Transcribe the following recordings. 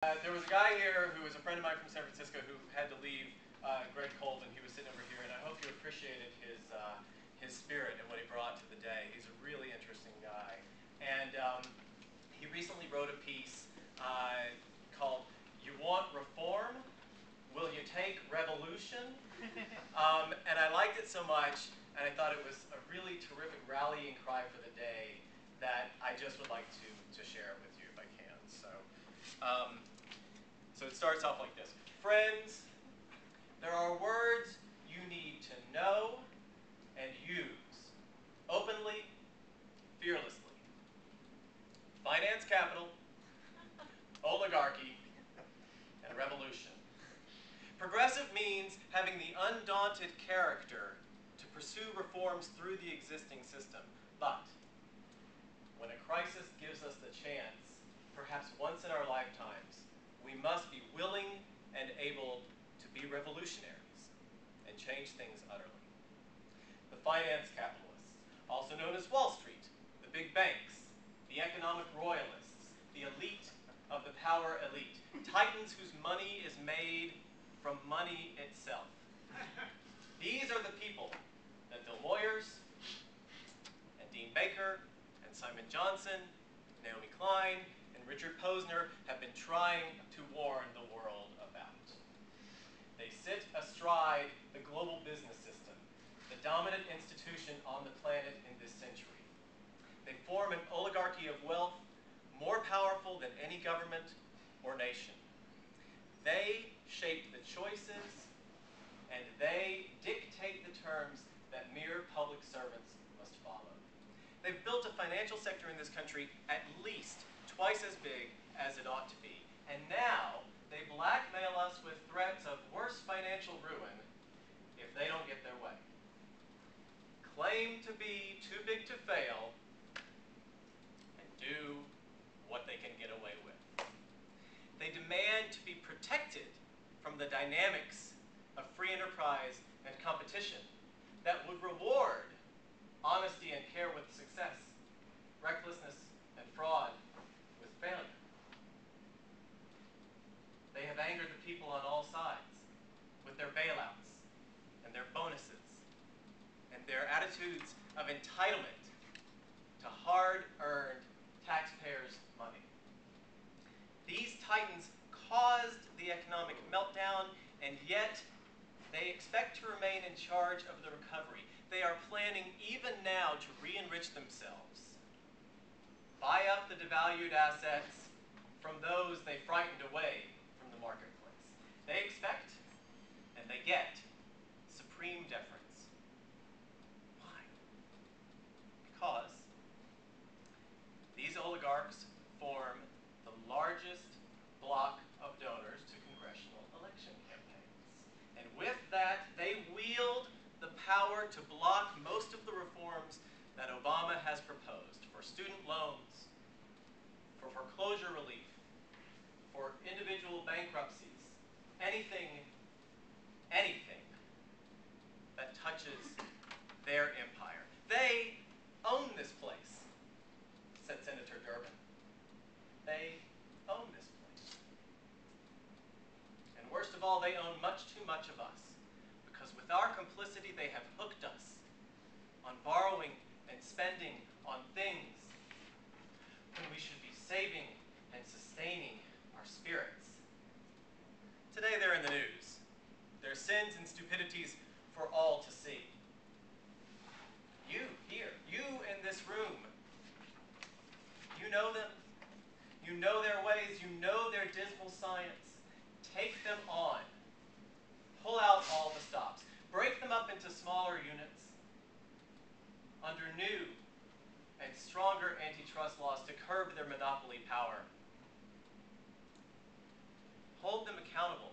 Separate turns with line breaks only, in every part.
There was a guy here who was a friend of mine from San Francisco who had to leave, Greg Colvin. He was sitting over here, and I hope you appreciated his spirit and what he brought to the day. He's a really interesting guy. And he recently wrote a piece called, "You Want Reform? Will You Take Revolution?" And I liked it so much, and I thought it was a really terrific rallying cry for the day that I just would like to share it with you if I can. So it starts off like this. Friends, there are words you need to know and use openly, fearlessly. Finance capital, oligarchy, and revolution. Progressive means having the undaunted character to pursue reforms through the existing system. But when a crisis gives us the chance, perhaps once in our lifetimes, we must be willing and able to be revolutionaries and change things utterly. The finance capitalists, also known as Wall Street, the big banks, the economic royalists, the elite of the power elite, titans whose money is made from money itself. These are the people that Bill Moyers and Dean Baker and Simon Johnson, Naomi Klein, and Richard Posner have been trying to warn the world about. They sit astride the global business system, the dominant institution on the planet in this century. They form an oligarchy of wealth more powerful than any government or nation. They shape the choices, and they dictate the terms that mere public servants must follow. They've built a financial sector in this country at least twice as big as it ought to be. And now they blackmail us with threats of worse financial ruin if they don't get their way. Claim to be too big to fail and do what they can get away with. They demand to be protected from the dynamics of free enterprise and competition that would reward honesty and care with success, recklessness and fraud with failure. They have angered the people on all sides with their bailouts and their bonuses and their attitudes of entitlement to hard-earned taxpayers' money. These titans caused the economic meltdown, and yet they expect to remain in charge of the recovery. They are planning even now to re-enrich themselves, buy up the devalued assets from those they frightened away from the marketplace. They expect, and they get, supreme deference. Why? Because these oligarchs form the largest block of donors to congressional election campaigns. And with that, they wield the power to block most of the reforms that Obama has proposed for student loans, for foreclosure relief, for individual bankruptcies, anything that touches their empire. They own this place, said Senator Durbin. They own this place. And worst of all, they own much too much of us, because with our complicity, they have hooked us on borrowing and spending on things when we should be saving and sustaining our spirits. Today they're in the news. Their sins and stupidities for all to see. You here, you in this room, you know them. You know their ways. You know their dismal science. Take them on. Pull out all the stops. Break them up into smaller units under new and stronger antitrust laws to curb their monopoly power. Hold them accountable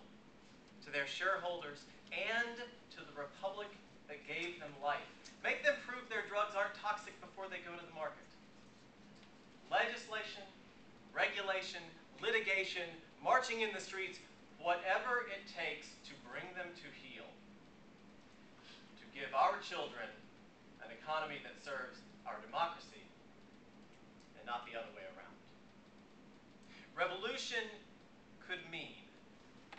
to their shareholders and to the republic that gave them life. Make them prove their drugs aren't toxic before they go to the market. Legislation, regulation, litigation, marching in the streets, whatever it takes to bring them to heel. To give our children an economy that serves our democracy and not the other way around. Revolution could mean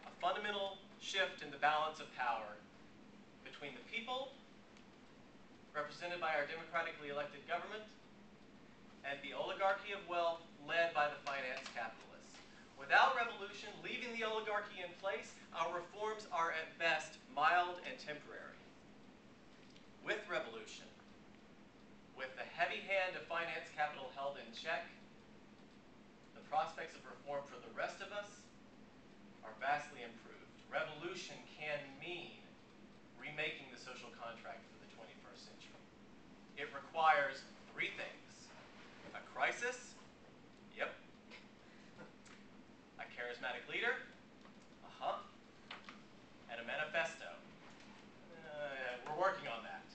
a fundamental shift in the balance of power between the people, represented by our democratically elected government, and the oligarchy of wealth led by the finance capitalists. Without revolution, leaving the oligarchy in place, our reforms are at best mild and temporary. With revolution, with the heavy hand of finance capital held in check, the prospects of reform for the rest of us are vastly improved. Revolution can mean remaking the social contract for the 21st century. It requires three things: a crisis, yep, a charismatic leader, and a manifesto. We're working on that.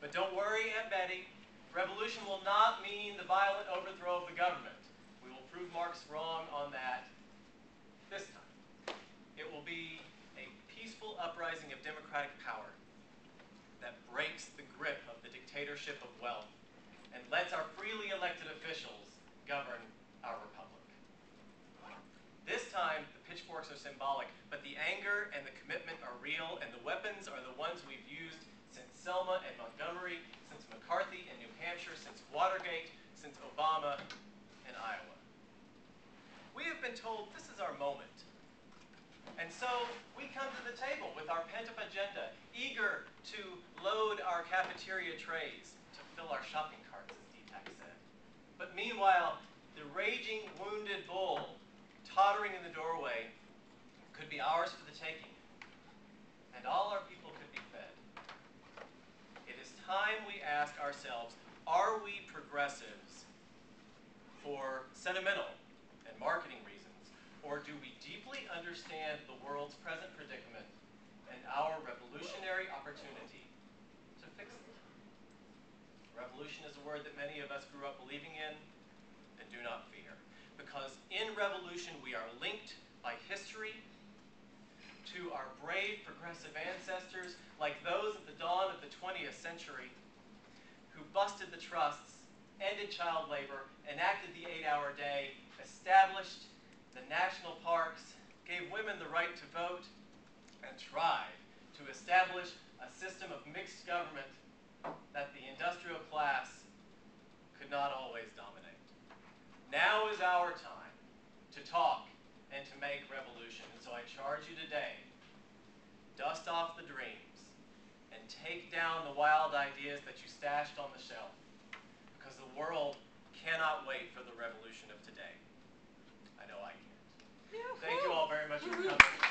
But don't worry, Aunt Betty, revolution will not mean the violent overthrow of the government. We will prove Marx wrong on that this time. It will be a peaceful uprising of democratic power that breaks the grip of the dictatorship of wealth and lets our freely elected officials govern our republic. This time, the pitchforks are symbolic, but the anger and the commitment are real, and the weapons are the ones we've used since Selma and Montgomery, since McCarthy and New Hampshire, since Watergate, since Obama and Iowa. We have been told this is our moment. And so we come to the table with our pent-up agenda, eager to load our cafeteria trays to fill our shopping carts, as Deepak said. But meanwhile, the raging wounded bull tottering in the doorway could be ours for the taking, and all our people could be fed. It is time we ask ourselves, are we progressives for sentimental and marketing reasons, or do we deeply understand the world's present predicament and our revolutionary opportunity to fix it? Revolution is a word that many of us grew up believing in and do not fear. Because in revolution we are linked by history to our brave progressive ancestors, like those at the dawn of the 20th century, who busted the trusts, ended child labor, enacted the 8-hour day, established the national parks, gave women the right to vote, and tried to establish a system of mixed government that the industrial class could not always dominate. Now is our time to talk and to make revolution. And so I charge you today, dust off the dreams and take down the wild ideas that you stashed on the shelf, because the world cannot wait for the revolution of today. I know I can't. Thank you all very much for coming.